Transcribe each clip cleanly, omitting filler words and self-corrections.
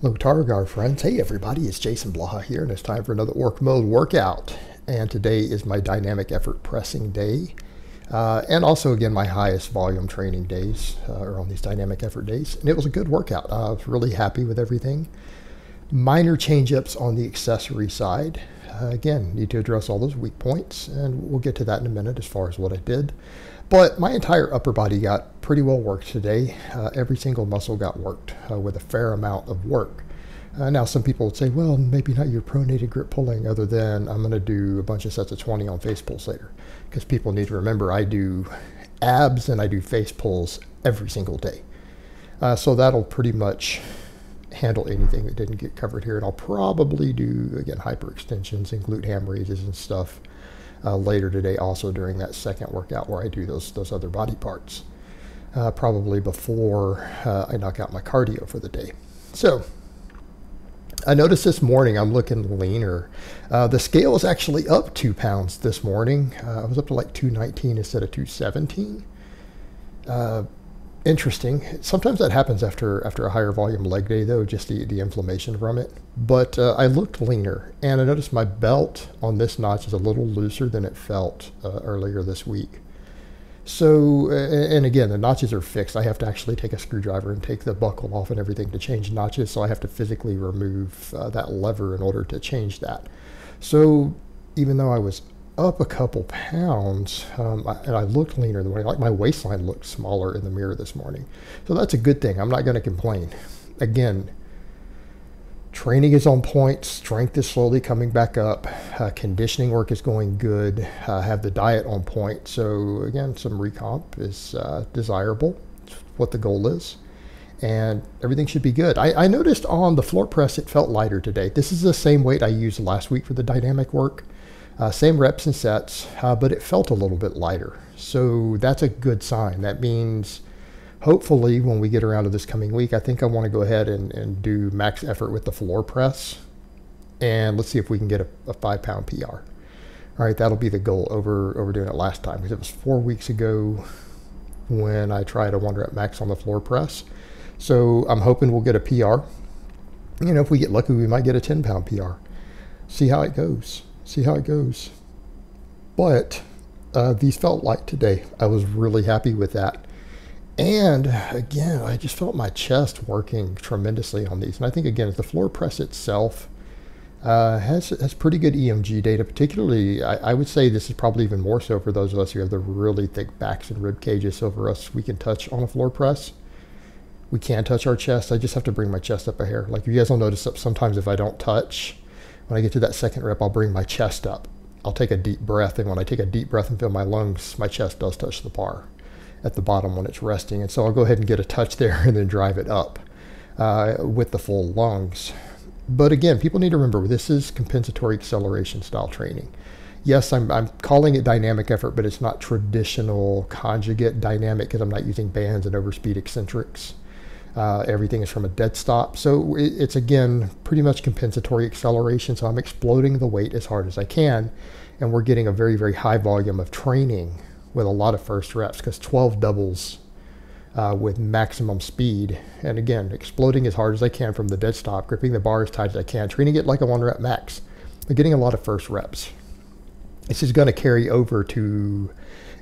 Hello Targar friends. Hey everybody, it's Jason Blaha here and it's time for another Orc Mode workout. And today is my dynamic effort pressing day. And also again my highest volume training days are on these dynamic effort days. And it was a good workout. I was really happy with everything. Minor change-ups on the accessory side. Again, need to address all those weak points and we'll get to that in a minute as far as what I did. But my entire upper body got pretty well worked today. Every single muscle got worked with a fair amount of work. Now some people would say, well, maybe not your pronated grip pulling, other than I'm going to do a bunch of sets of 20 on face pulls later. Because people need to remember I do abs and I do face pulls every single day. So that'll pretty much handle anything that didn't get covered here. And I'll probably do, again, hyperextensions and glute ham raises and stuff later today, also during that second workout where I do those other body parts, probably before I knock out my cardio for the day. So I noticed this morning I'm looking leaner. The scale is actually up 2 pounds this morning. I was up to like 219 instead of 217. Interesting. Sometimes that happens after a higher volume leg day, though, just the inflammation from it. But I looked leaner, and I noticed my belt on this notch is a little looser than it felt earlier this week. So, and again, the notches are fixed. I have to actually take a screwdriver and take the buckle off and everything to change notches, so I have to physically remove that lever in order to change that. So even though I was up a couple pounds, and I looked leaner than like my waistline looked smaller in the mirror this morning. So that's a good thing. I'm not going to complain. Again, training is on point. Strength is slowly coming back up. Conditioning work is going good. Have the diet on point. So again, some recomp is desirable. It's what the goal is. And everything should be good. I noticed on the floor press it felt lighter today. This is the same weight I used last week for the dynamic work. Same reps and sets, but it felt a little bit lighter. So that's a good sign. That means hopefully when we get around to this coming week, I think I want to go ahead and do max effort with the floor press. And let's see if we can get a 5 pound PR. All right, that'll be the goal over doing it last time, because it was 4 weeks ago when I tried a 1 rep max on the floor press. So I'm hoping we'll get a PR. You know, if we get lucky, we might get a 10 pound PR. See how it goes. See how it goes. But these felt light today. I was really happy with that. And again, I just felt my chest working tremendously on these. And I think, again, the floor press itself has pretty good EMG data. Particularly, I would say this is probably even more so for those of us who have the really thick backs and rib cages. So for us, we can touch on a floor press. We can touch our chest. I just have to bring my chest up a hair. Like you guys will notice that sometimes if I don't touch, when I get to that second rep, I'll bring my chest up. I'll take a deep breath, and when I take a deep breath and fill my lungs, my chest does touch the bar at the bottom when it's resting. And so I'll go ahead and get a touch there and then drive it up with the full lungs. But again, people need to remember, this is compensatory acceleration style training. Yes, I'm calling it dynamic effort, but it's not traditional conjugate dynamic because I'm not using bands and overspeed eccentrics. Everything is from a dead stop. So it's, again, pretty much compensatory acceleration. So I'm exploding the weight as hard as I can. And we're getting a very, very high volume of training with a lot of first reps, because 12 doubles with maximum speed. And again, exploding as hard as I can from the dead stop, gripping the bar as tight as I can, treating it like a 1 rep max. But getting a lot of first reps. This is going to carry over to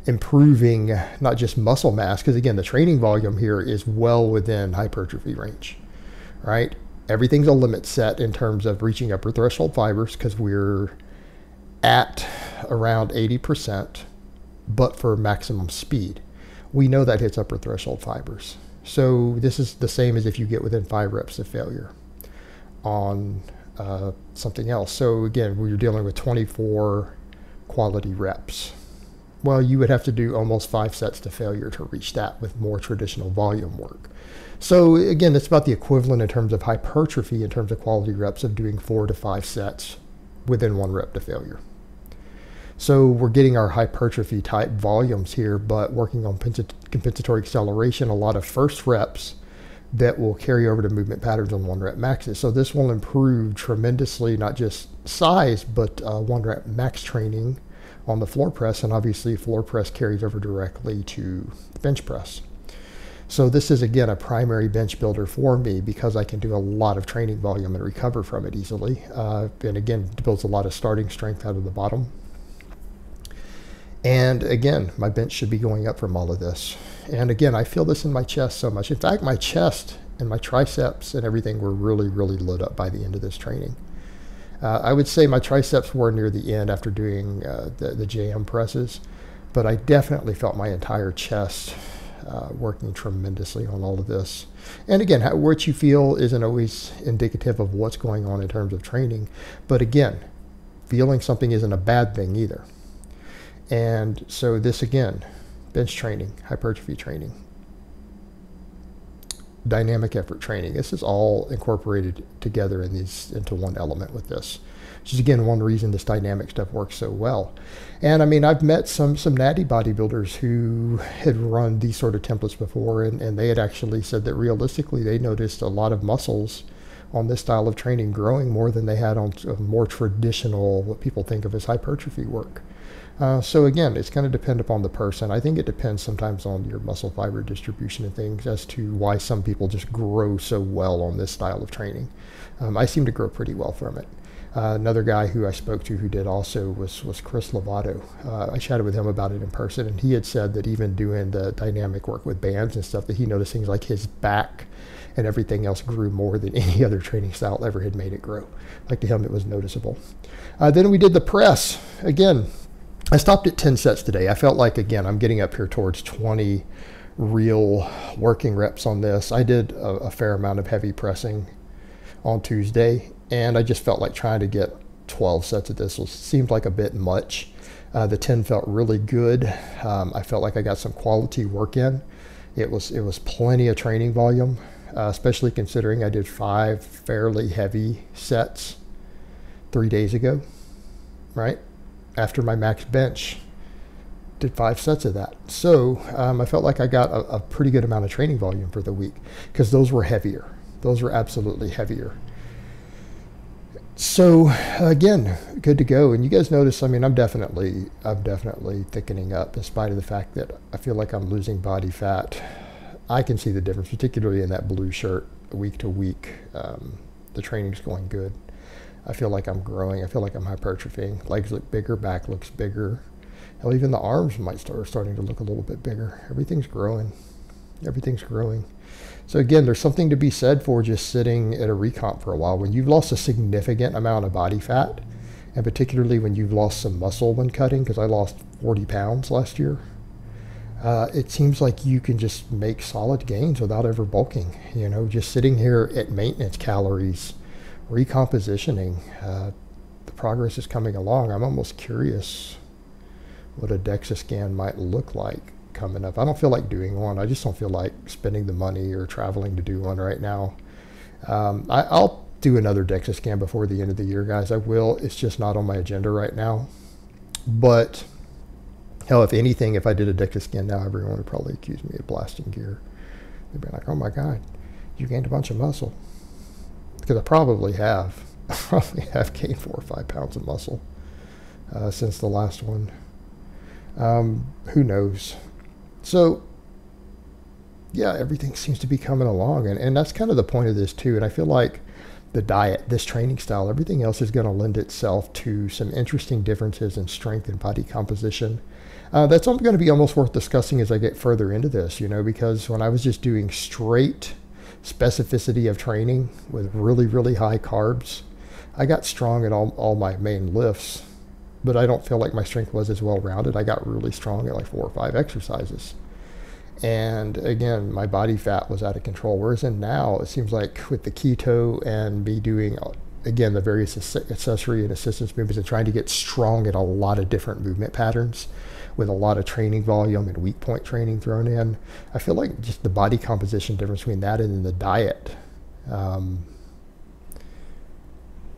improving not just muscle mass, because again, the training volume here is well within hypertrophy range, right? Everything's a limit set in terms of reaching upper threshold fibers, because we're at around 80%, but for maximum speed. We know that hits upper threshold fibers. So this is the same as if you get within 5 reps of failure on something else. So again, we're dealing with 24 quality reps. Well, you would have to do almost 5 sets to failure to reach that with more traditional volume work. So again, it's about the equivalent in terms of hypertrophy, in terms of quality reps, of doing 4 to 5 sets within 1 rep to failure. So we're getting our hypertrophy type volumes here, but working on compensatory acceleration, a lot of first reps that will carry over to movement patterns on 1 rep maxes. So this will improve tremendously, not just size, but 1 rep max training on the floor press, and obviously floor press carries over directly to bench press. So this is, again, a primary bench builder for me because I can do a lot of training volume and recover from it easily. And again, it builds a lot of starting strength out of the bottom. And again, my bench should be going up from all of this. And again, I feel this in my chest so much. In fact, my chest and my triceps and everything were really, really lit up by the end of this training. I would say my triceps were near the end after doing the JM presses, but I definitely felt my entire chest working tremendously on all of this. And again, what you feel isn't always indicative of what's going on in terms of training. But again, feeling something isn't a bad thing either. And so this, again, bench training, hypertrophy training, dynamic effort training. This is all incorporated together into one element with this, which is, again, one reason this dynamic stuff works so well. And I mean, I've met some natty bodybuilders who had run these sort of templates before, and they had actually said that realistically they noticed a lot of muscles on this style of training growing more than they had on more traditional, what people think of as hypertrophy work. So again, it's going to depend upon the person. I think it depends sometimes on your muscle fiber distribution and things as to why some people just grow so well on this style of training. I seem to grow pretty well from it. Another guy who I spoke to who did also was Chris Lovato. I chatted with him about it in person, and he had said that even doing the dynamic work with bands and stuff, that he noticed things like his back and everything else grew more than any other training style ever had made it grow. Like, to him, it was noticeable. Then we did the press. Again, I stopped at 10 sets today. I felt like, again, I'm getting up here towards 20 real working reps on this. I did a fair amount of heavy pressing on Tuesday, and I just felt like trying to get 12 sets of this seemed like a bit much. The 10 felt really good. I felt like I got some quality work in. It was plenty of training volume, especially considering I did 5 fairly heavy sets 3 days ago, right? After my max bench, did 5 sets of that. So I felt like I got a pretty good amount of training volume for the week because those were heavier. Those were absolutely heavier. So again, good to go. And you guys notice, I mean, I'm definitely thickening up in spite of the fact that I feel like I'm losing body fat. I can see the difference, particularly in that blue shirt week to week. The training's going good. I feel like I'm growing. I feel like I'm hypertrophying. Legs look bigger, back looks bigger. Hell, even the arms might starting to look a little bit bigger. Everything's growing. Everything's growing. So again, there's something to be said for just sitting at a recomp for a while. When you've lost a significant amount of body fat, and particularly when you've lost some muscle when cutting, because I lost 40 pounds last year, it seems like you can just make solid gains without ever bulking. You know, just sitting here at maintenance calories, recompositioning, the progress is coming along. I'm almost curious what a DEXA scan might look like coming up. I don't feel like doing one. I just don't feel like spending the money or traveling to do one right now. I'll do another DEXA scan before the end of the year, guys. I will. It's just not on my agenda right now. But hell, if anything, if I did a DEXA scan now, everyone would probably accuse me of blasting gear. They'd be like, oh my God, you gained a bunch of muscle. Because I probably have. I probably have gained 4 or 5 pounds of muscle since the last one. Who knows? So, yeah, everything seems to be coming along. And that's kind of the point of this, too. And I feel like the diet, this training style, everything else is going to lend itself to some interesting differences in strength and body composition. That's going to be almost worth discussing as I get further into this, you know, because when I was just doing straight specificity of training with really, really high carbs, I got strong at all my main lifts, but I don't feel like my strength was as well rounded. I got really strong at like 4 or 5 exercises. And again, my body fat was out of control. Whereas in now, it seems like with the keto and me doing, again, the various accessory and assistance movements and trying to get strong at a lot of different movement patterns with a lot of training volume and weak point training thrown in, I feel like just the body composition difference between that and the diet,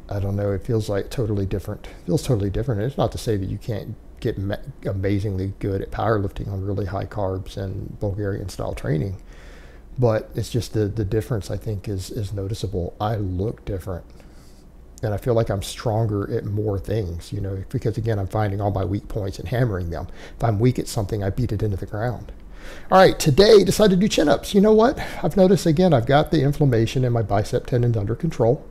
I don't know, it feels like totally different. It feels totally different. And it's not to say that you can't get amazingly good at powerlifting on really high carbs and Bulgarian style training, but it's just the difference I think is noticeable. I look different, and I feel like I'm stronger at more things, you know, because again, I'm finding all my weak points and hammering them. If I'm weak at something, I beat it into the ground. All right, today decided to do chin-ups. You know what? I've noticed again, I've got the inflammation in my bicep tendons under control.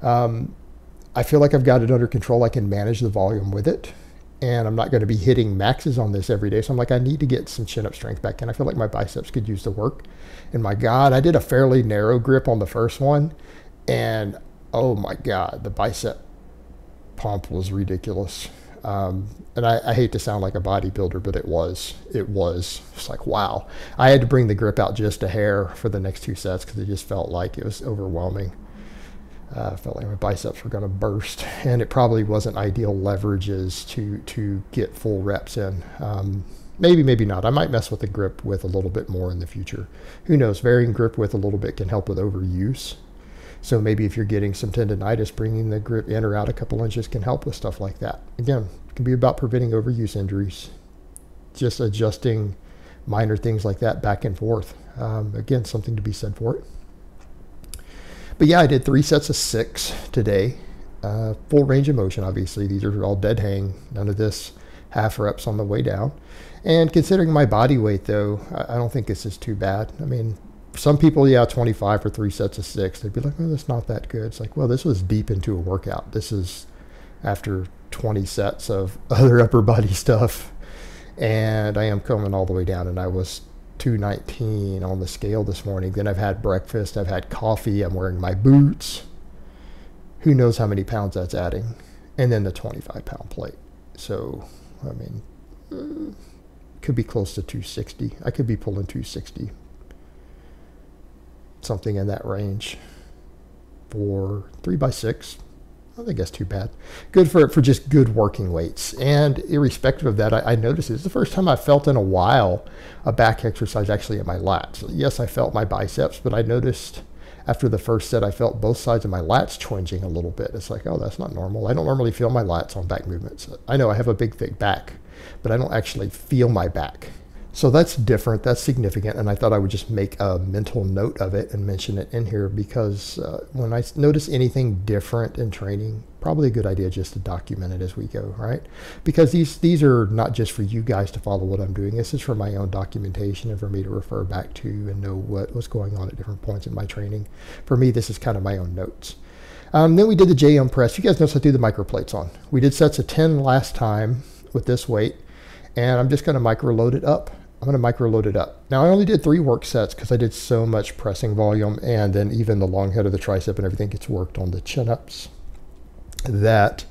I feel like I've got it under control. I can manage the volume with it. And I'm not going to be hitting maxes on this every day. So I'm like, I need to get some chin-up strength back in. I feel like my biceps could use the work. And my God, I did a fairly narrow grip on the first one. And oh my God, the bicep pump was ridiculous. And I hate to sound like a bodybuilder, but it was. It's like, wow. I had to bring the grip out just a hair for the next 2 sets because it just felt like it was overwhelming. Felt like my biceps were going to burst, and it probably wasn't ideal leverages to get full reps in. Maybe not. I might mess with the grip width a little bit more in the future. Who knows? Varying grip width a little bit can help with overuse. So maybe if you're getting some tendonitis, bringing the grip in or out a couple inches can help with stuff like that. Again, it can be about preventing overuse injuries. Just adjusting minor things like that back and forth. Again, something to be said for it. But yeah, I did 3 sets of 6 today. Full range of motion, obviously. These are all dead hang. None of this half reps on the way down. And considering my body weight, though, I don't think this is too bad. I mean, some people, yeah, 25 for 3 sets of 6. They'd be like, well, that's not that good. It's like, well, this was deep into a workout. This is after 20 sets of other upper body stuff. And I am coming all the way down, and I was 219 on the scale this morning. Then I've had breakfast, I've had coffee, I'm wearing my boots. Who knows how many pounds that's adding? And then the 25-pound plate. So, I mean, could be close to 260. I could be pulling 260. Something in that range for 3x6. I don't think that's too bad. Good for just good working weights. And irrespective of that, I noticed it's the first time I've felt in a while a back exercise actually in my lats. Yes, I felt my biceps, but I noticed after the first set, I felt both sides of my lats twinging a little bit. It's like, oh, that's not normal. I don't normally feel my lats on back movements. I know I have a big, thick back, but I don't actually feel my back. So that's different, that's significant, and I thought I would just make a mental note of it and mention it in here because when I notice anything different in training, probably a good idea just to document it as we go, right? Because these are not just for you guys to follow what I'm doing. This is for my own documentation and for me to refer back to and know what's going on at different points in my training. For me, this is kind of my own notes. Then we did the JM press. You guys notice I threw the micro plates on. We did sets of 10 last time with this weight, and I'm just going to micro load it up. I'm going to micro load it up. Now I only did 3 work sets because I did so much pressing volume, and then even the long head of the tricep and everything gets worked on the chin-ups, that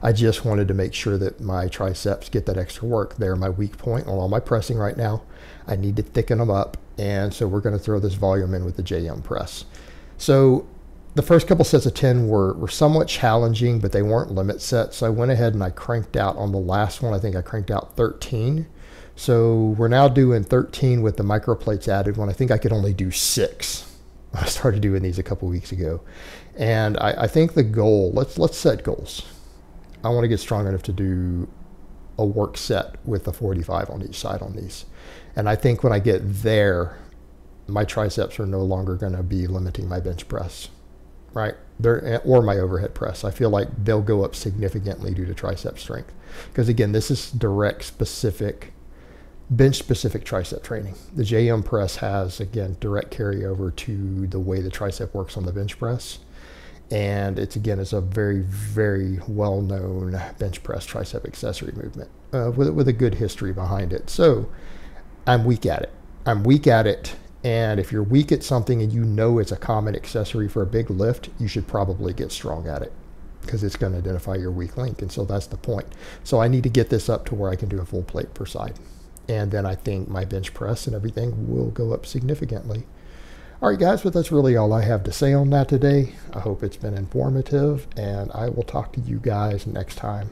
I just wanted to make sure that my triceps get that extra work. They're my weak point on all my pressing right now. I need to thicken them up, and so we're going to throw this volume in with the JM press. So the first couple sets of 10 were somewhat challenging, but they weren't limit sets. So I went ahead and I cranked out on the last one. I think I cranked out 13. So we're now doing 13 with the micro plates added when I think I could only do 6. I started doing these a couple weeks ago. And I think the goal, let's set goals. I want to get strong enough to do a work set with a 45 on each side on these. And I think when I get there, my triceps are no longer going to be limiting my bench press, right? Or my overhead press. I feel like they'll go up significantly due to tricep strength. Because again, this is direct specific bench-specific tricep training. The JM press has, again, direct carryover to the way the tricep works on the bench press. And it's a very, very well-known bench press tricep accessory movement with a good history behind it. So I'm weak at it. And if you're weak at something and you know it's a common accessory for a big lift, you should probably get strong at it because it's going to identify your weak link. And so that's the point. So I need to get this up to where I can do a full plate per side. And then I think my bench press and everything will go up significantly. All right, guys, but that's really all I have to say on that today. I hope it's been informative, and I will talk to you guys next time.